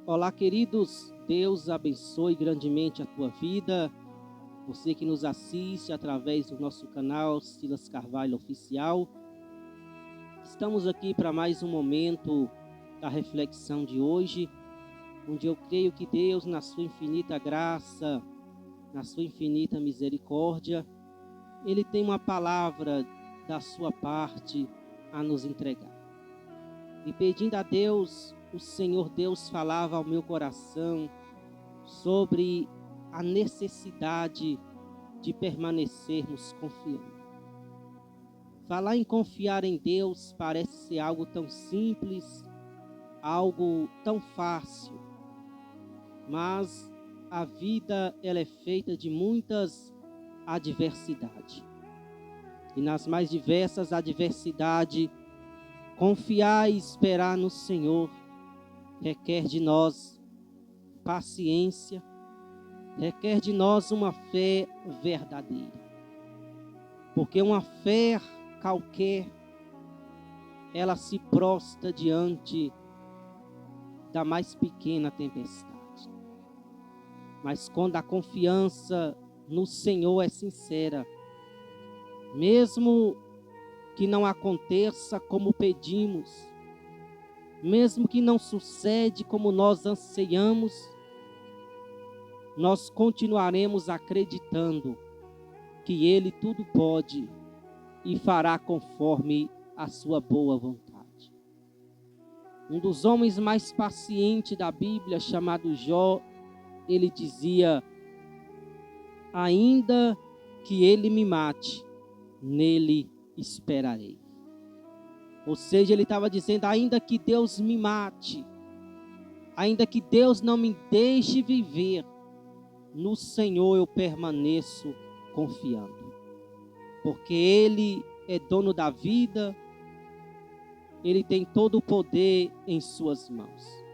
Olá, queridos. Deus abençoe grandemente a tua vida. Você que nos assiste através do nosso canal Silas Carvalho Oficial. Estamos aqui para mais um momento da reflexão de hoje, onde eu creio que Deus, na sua infinita graça, na sua infinita misericórdia, Ele tem uma palavra da sua parte a nos entregar. E pedindo a Deus, o Senhor Deus falava ao meu coração sobre a necessidade de permanecermos confiando. Falar em confiar em Deus parece ser algo tão simples, algo tão fácil, mas a vida ela é feita de muitas adversidades. E nas mais diversas adversidades, confiar e esperar no Senhor requer de nós paciência, requer de nós uma fé verdadeira. Porque uma fé qualquer, ela se prostra diante da mais pequena tempestade. Mas quando a confiança no Senhor é sincera, mesmo que não aconteça como pedimos, mesmo que não sucede como nós anseiamos, nós continuaremos acreditando que Ele tudo pode e fará conforme a sua boa vontade. Um dos homens mais pacientes da Bíblia, chamado Jó, ele dizia: ainda que ele me mate, nele esperarei. Ou seja, ele estava dizendo: ainda que Deus me mate, ainda que Deus não me deixe viver, no Senhor eu permaneço confiando. Porque Ele é dono da vida, Ele tem todo o poder em suas mãos.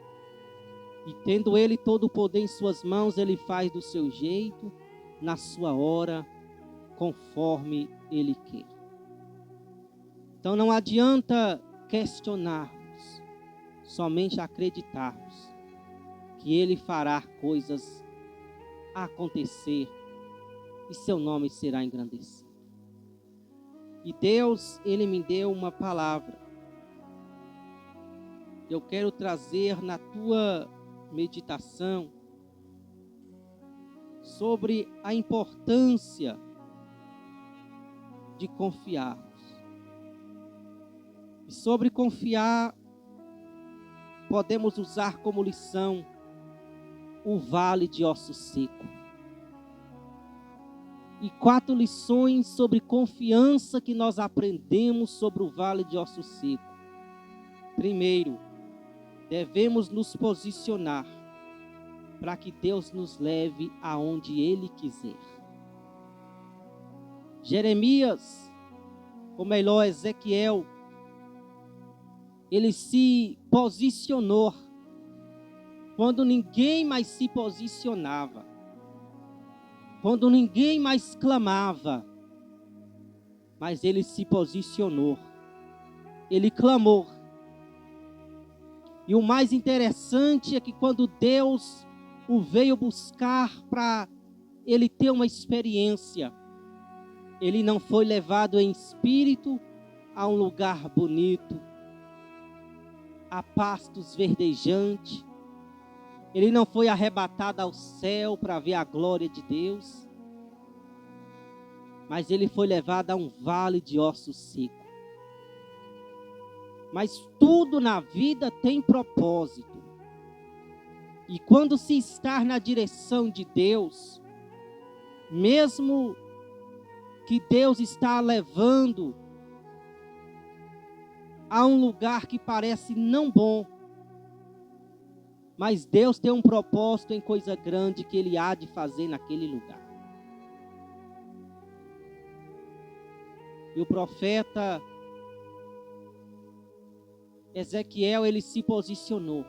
E tendo Ele todo o poder em suas mãos, Ele faz do seu jeito, na sua hora, conforme Ele quer. Então não adianta questionarmos, somente acreditarmos que Ele fará coisas acontecer e seu nome será engrandecido. E Deus, Ele me deu uma palavra. Eu quero trazer na tua meditação sobre a importância de confiarmos. E sobre confiar, podemos usar como lição o vale de ossos secos. E 4 lições sobre confiança que nós aprendemos sobre o vale de ossos secos. Primeiro, devemos nos posicionar para que Deus nos leve aonde Ele quiser. Jeremias, ou melhor, Ezequiel, ele se posicionou quando ninguém mais se posicionava, quando ninguém mais clamava, mas ele se posicionou, ele clamou. E o mais interessante é que quando Deus o veio buscar para ele ter uma experiência, ele não foi levado em espírito a um lugar bonito, a pastos verdejantes. Ele não foi arrebatado ao céu para ver a glória de Deus, mas ele foi levado a um vale de ossos secos. Mas tudo na vida tem propósito. E quando se está na direção de Deus, mesmo que Deus está levando a um lugar que parece não bom, mas Deus tem um propósito em coisa grande que Ele há de fazer naquele lugar. E o profeta Ezequiel, ele se posicionou.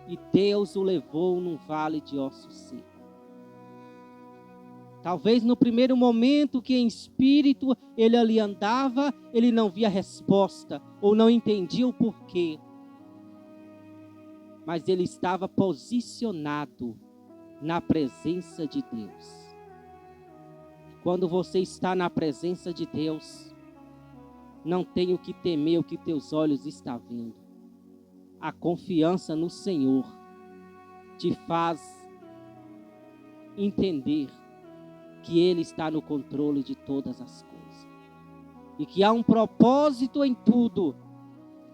E Deus o levou num vale de ossos secos. Talvez no primeiro momento que em espírito ele ali andava, ele não via resposta, ou não entendia o porquê. mas ele estava posicionado na presença de Deus. Quando você está na presença de Deus, não tem o que temer o que teus olhos estão vendo. A confiança no Senhor te faz entender que Ele está no controle de todas as coisas. E que há um propósito em tudo,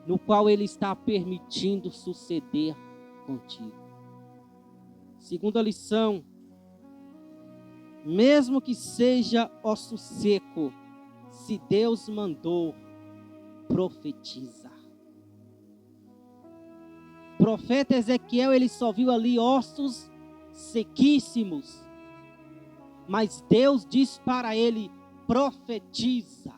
no qual Ele está permitindo suceder contigo. Segunda lição: mesmo que seja osso seco, se Deus mandou, profetiza. O profeta Ezequiel, ele só viu ali ossos sequíssimos, mas Deus diz para ele: profetiza.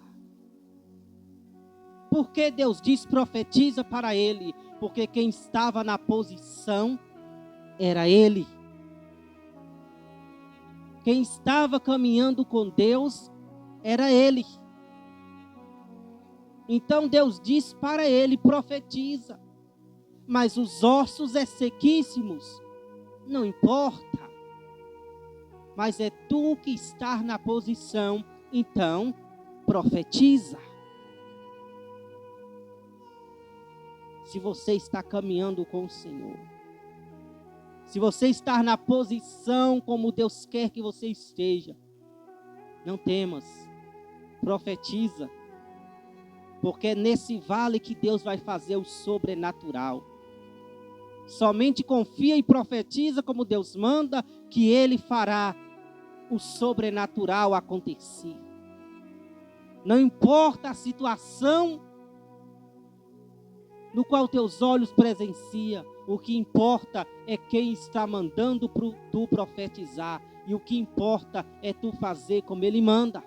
Por que Deus diz profetiza para ele? Porque quem estava na posição era ele. Quem estava caminhando com Deus era ele. Então Deus diz para ele: profetiza. Mas os ossos é sequíssimos, não importa. Mas é tu que estás na posição, então profetiza. Se você está caminhando com o Senhor, se você está na posição como Deus quer que você esteja, não temas, profetiza, porque é nesse vale que Deus vai fazer o sobrenatural. Somente confia e profetiza como Deus manda, que Ele fará o sobrenatural acontecer. Não importa a situação no qual teus olhos presenciam, o que importa é quem está mandando tu profetizar, e o que importa é tu fazer como Ele manda.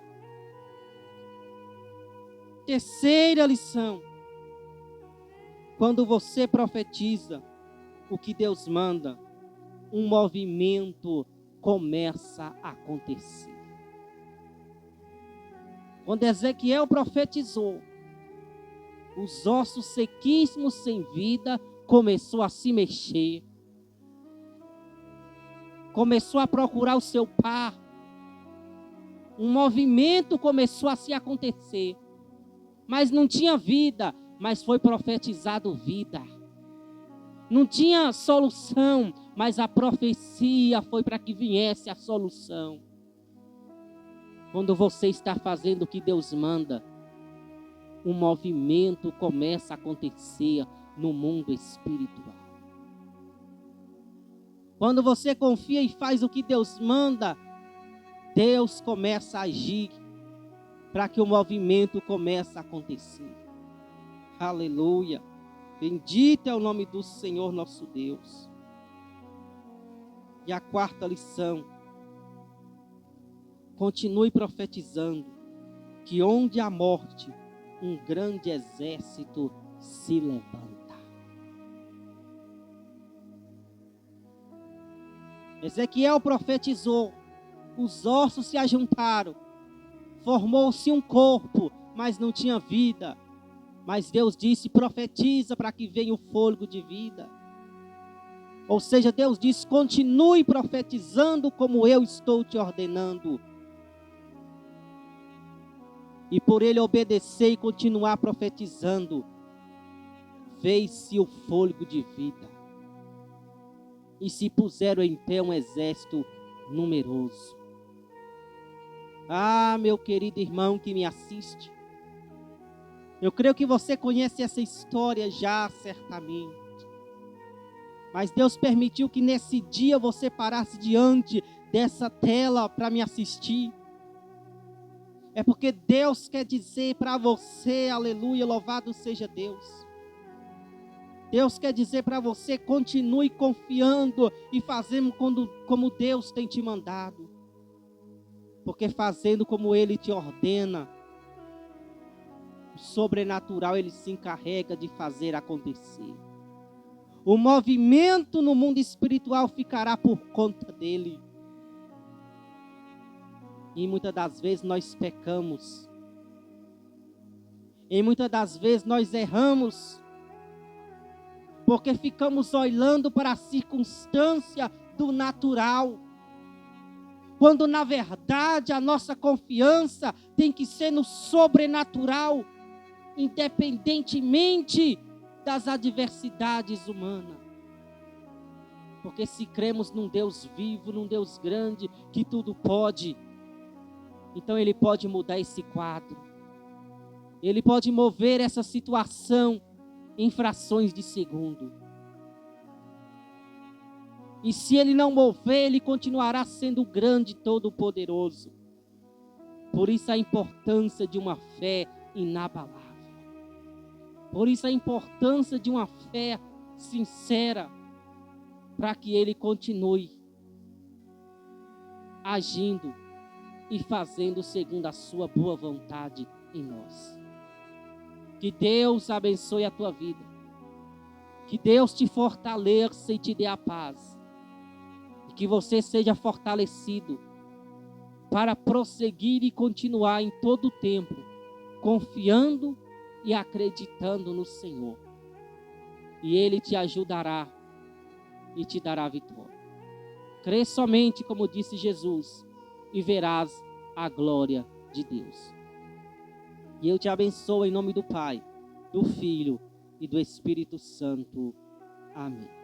Terceira lição: quando você profetiza o que Deus manda, um movimento começa a acontecer. Quando Ezequiel profetizou, os ossos sequíssimos sem vida começou a se mexer. Começou a procurar o seu par. Um movimento começou a se acontecer. Mas não tinha vida, mas foi profetizado vida. Não tinha solução, mas a profecia foi para que viesse a solução. Quando você está fazendo o que Deus manda, um movimento começa a acontecer no mundo espiritual. Quando você confia e faz o que Deus manda, Deus começa a agir para que o movimento comece a acontecer. Aleluia. Bendito é o nome do Senhor nosso Deus. E a quarta lição: continue profetizando que onde há morte, um grande exército se levanta. Ezequiel profetizou, os ossos se ajuntaram, formou-se um corpo, mas não tinha vida. Mas Deus disse: profetiza para que venha o fôlego de vida. Ou seja, Deus disse: continue profetizando como eu estou te ordenando. E por ele obedecer e continuar profetizando, fez-se o fôlego de vida. E se puseram em pé um exército numeroso. Ah, meu querido irmão que me assiste, eu creio que você conhece essa história já, certamente. Mas Deus permitiu que nesse dia você parasse diante dessa tela para me assistir. É porque Deus quer dizer para você, aleluia, louvado seja Deus. Deus quer dizer para você: continue confiando e fazendo como Deus tem te mandado. Porque fazendo como Ele te ordena, o sobrenatural Ele se encarrega de fazer acontecer. O movimento no mundo espiritual ficará por conta dEle. E muitas das vezes nós pecamos. E muitas das vezes nós erramos. porque ficamos olhando para a circunstância do natural, quando na verdade a nossa confiança tem que ser no sobrenatural, independentemente das adversidades humanas. Porque se cremos num Deus vivo, num Deus grande, que tudo pode, então Ele pode mudar esse quadro. Ele pode mover essa situação em frações de segundo. E se Ele não mover, Ele continuará sendo grande e todo-poderoso. Por isso a importância de uma fé inabalável. Por isso a importância de uma fé sincera, para que Ele continue agindo e fazendo segundo a sua boa vontade em nós. Que Deus abençoe a tua vida. Que Deus te fortaleça e te dê a paz. E que você seja fortalecido para prosseguir e continuar em todo o tempo, confiando e acreditando no Senhor. E Ele te ajudará e te dará vitória. Crê somente, como disse Jesus, e verás a glória de Deus. E eu te abençoo em nome do Pai, do Filho e do Espírito Santo. Amém.